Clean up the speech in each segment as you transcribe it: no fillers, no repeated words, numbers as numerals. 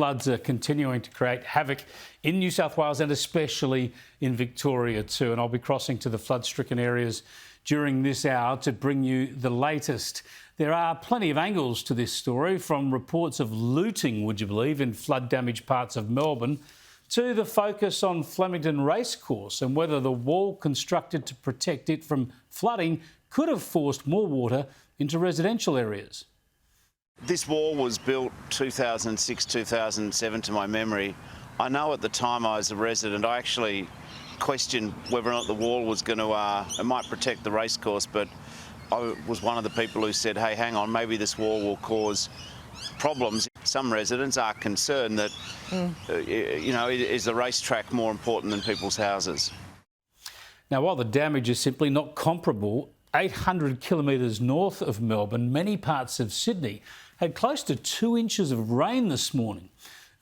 Floods are continuing to create havoc in New South Wales and especially in Victoria too. And I'll be crossing to the flood-stricken areas during this hour to bring you the latest. There are plenty of angles to this story, from reports of looting, would you believe, in flood-damaged parts of Melbourne, to the focus on Flemington Racecourse and whether the wall constructed to protect it from flooding could have forced more water into residential areas. This wall was built 2006, 2007 to my memory. I know at the time I was a resident, I actually questioned whether or not the wall was going to, it might protect the racecourse, but I was one of the people who said, hey, hang on, maybe this wall will cause problems. Some residents are concerned that, you know, is the racetrack more important than people's houses? Now, while the damage is simply not comparable, 800 kilometres north of Melbourne, many parts of Sydney had close to 2 inches of rain this morning.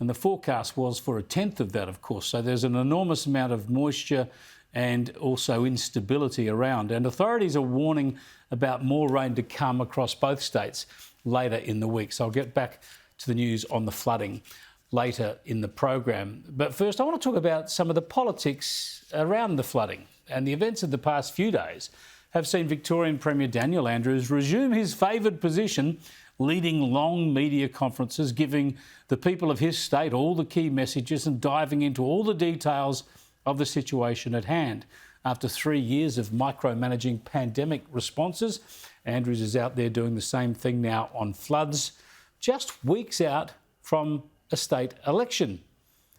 And the forecast was for a tenth of that, of course. So there's an enormous amount of moisture and also instability around. And authorities are warning about more rain to come across both states later in the week. So I'll get back to the news on the flooding later in the program. But first, I want to talk about some of the politics around the flooding. And the events of the past few days have seen Victorian Premier Daniel Andrews resume his favoured position, leading long media conferences, giving the people of his state all the key messages and diving into all the details of the situation at hand. After 3 years of micromanaging pandemic responses, Andrews is out there doing the same thing now on floods, just weeks out from a state election.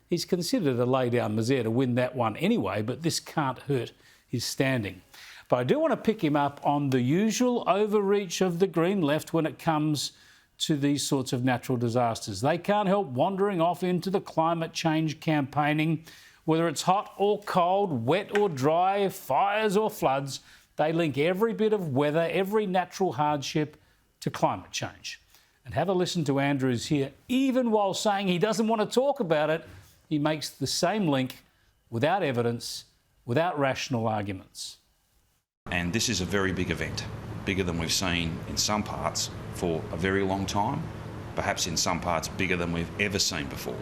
He's considered a lay-down misere to win that one anyway, but this can't hurt his standing. But I do want to pick him up on the usual overreach of the Green Left when it comes to these sorts of natural disasters. They can't help wandering off into the climate change campaigning. Whether it's hot or cold, wet or dry, fires or floods, they link every bit of weather, every natural hardship to climate change. And have a listen to Andrews here. Even while saying he doesn't want to talk about it, he makes the same link without evidence, without rational arguments. And this is a very big event, bigger than we've seen in some parts for a very long time, perhaps in some parts bigger than we've ever seen before.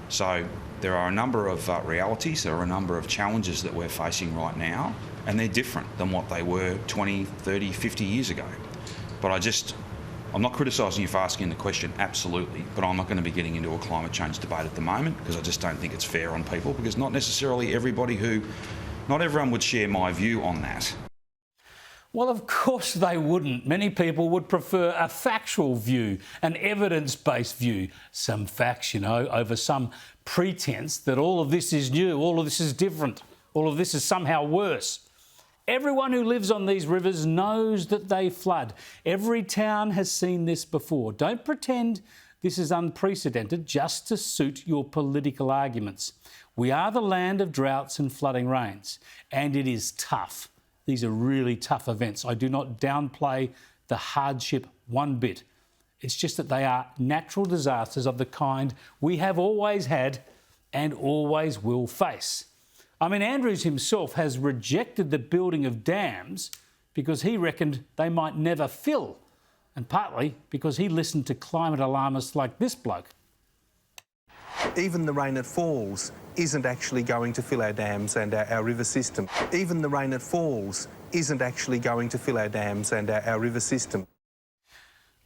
So there are a number of realities, there are a number of challenges that we're facing right now, and they're different than what they were 20, 30, 50 years ago. But I'm not criticising you for asking the question, absolutely, but I'm not going to be getting into a climate change debate at the moment because I just don't think it's fair on people, because not everyone would share my view on that. Well, of course they wouldn't. Many people would prefer a factual view, an evidence-based view, some facts, you know, over some pretense that all of this is new, all of this is different, all of this is somehow worse. Everyone who lives on these rivers knows that they flood. Every town has seen this before. Don't pretend this is unprecedented just to suit your political arguments. We are the land of droughts and flooding rains, and it is tough. These are really tough events. I do not downplay the hardship one bit. It's just that they are natural disasters of the kind we have always had and always will face. I mean, Andrews himself has rejected the building of dams because he reckoned they might never fill, and partly because he listened to climate alarmists like this bloke. Even the rain that falls isn't actually going to fill our dams and our river system. Even the rain that falls isn't actually going to fill our dams and our river system.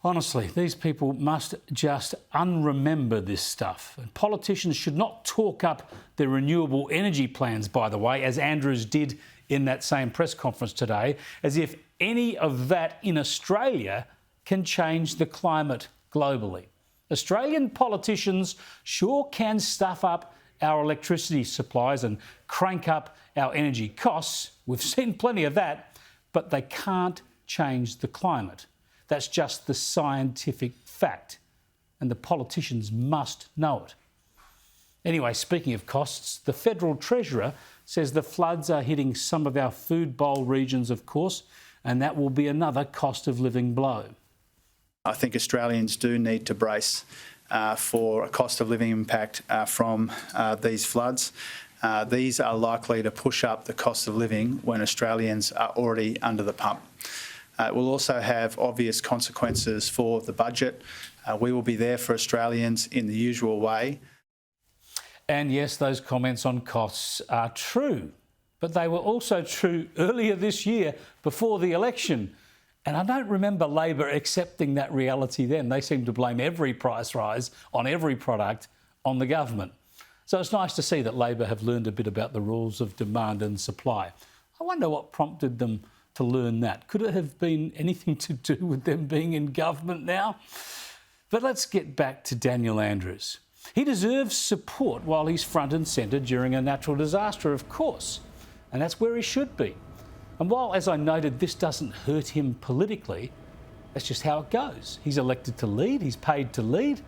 Honestly, these people must just unremember this stuff. And politicians should not talk up their renewable energy plans, by the way, as Andrews did in that same press conference today, as if any of that in Australia can change the climate globally. Australian politicians sure can stuff up our electricity supplies and crank up our energy costs. We've seen plenty of that, but they can't change the climate. That's just the scientific fact, and the politicians must know it. Anyway, speaking of costs, the Federal Treasurer says the floods are hitting some of our food bowl regions, of course, and that will be another cost of living blow. I think Australians do need to brace for a cost of living impact from these floods. These are likely to push up the cost of living when Australians are already under the pump. It will also have obvious consequences for the budget. We will be there for Australians in the usual way. And yes, those comments on costs are true, but they were also true earlier this year before the election. And I don't remember Labor accepting that reality then. They seem to blame every price rise on every product on the government. So it's nice to see that Labor have learned a bit about the rules of demand and supply. I wonder what prompted them to learn that. Could it have been anything to do with them being in government now? But let's get back to Daniel Andrews. He deserves support while he's front and centre during a natural disaster, of course, and that's where he should be. And while, as I noted, this doesn't hurt him politically, that's just how it goes. He's elected to lead, he's paid to lead,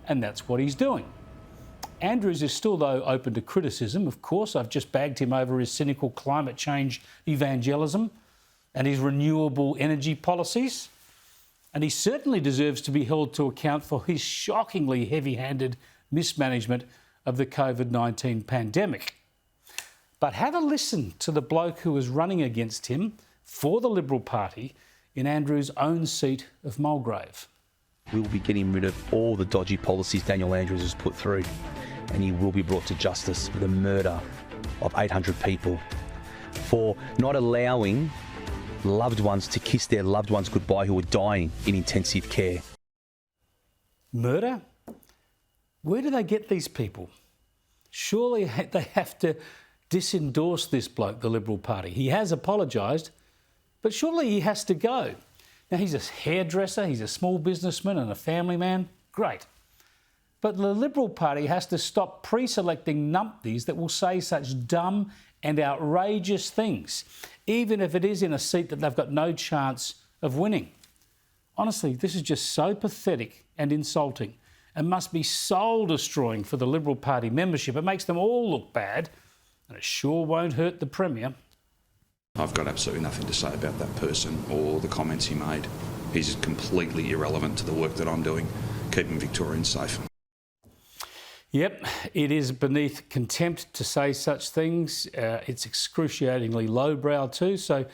and that's what he's doing. Andrews is still, though, open to criticism. Of course, I've just bagged him over his cynical climate change evangelism and his renewable energy policies. And he certainly deserves to be held to account for his shockingly heavy-handed mismanagement of the COVID-19 pandemic. But have a listen to the bloke who was running against him for the Liberal Party in Andrews' own seat of Mulgrave. We will be getting rid of all the dodgy policies Daniel Andrews has put through, and he will be brought to justice for the murder of 800 people, for not allowing loved ones to kiss their loved ones goodbye who were dying in intensive care. Murder? Where do they get these people? Surely they have to disendorse this bloke, the Liberal Party. He has apologised, but surely he has to go. Now, he's a hairdresser, he's a small businessman and a family man. Great. But the Liberal Party has to stop pre-selecting numpties that will say such dumb and outrageous things, even if it is in a seat that they've got no chance of winning. Honestly, this is just so pathetic and insulting and must be soul-destroying for the Liberal Party membership. It makes them all look bad, and it sure won't hurt the Premier. I've got absolutely nothing to say about that person or the comments he made. He's completely irrelevant to the work that I'm doing, keeping Victorians safe. Yep, it is beneath contempt to say such things. It's excruciatingly lowbrow too. So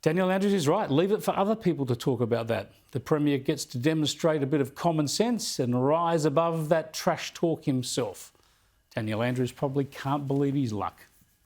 Daniel Andrews is right. Leave it for other people to talk about that. The Premier gets to demonstrate a bit of common sense and rise above that trash talk himself. Daniel Andrews probably can't believe his luck.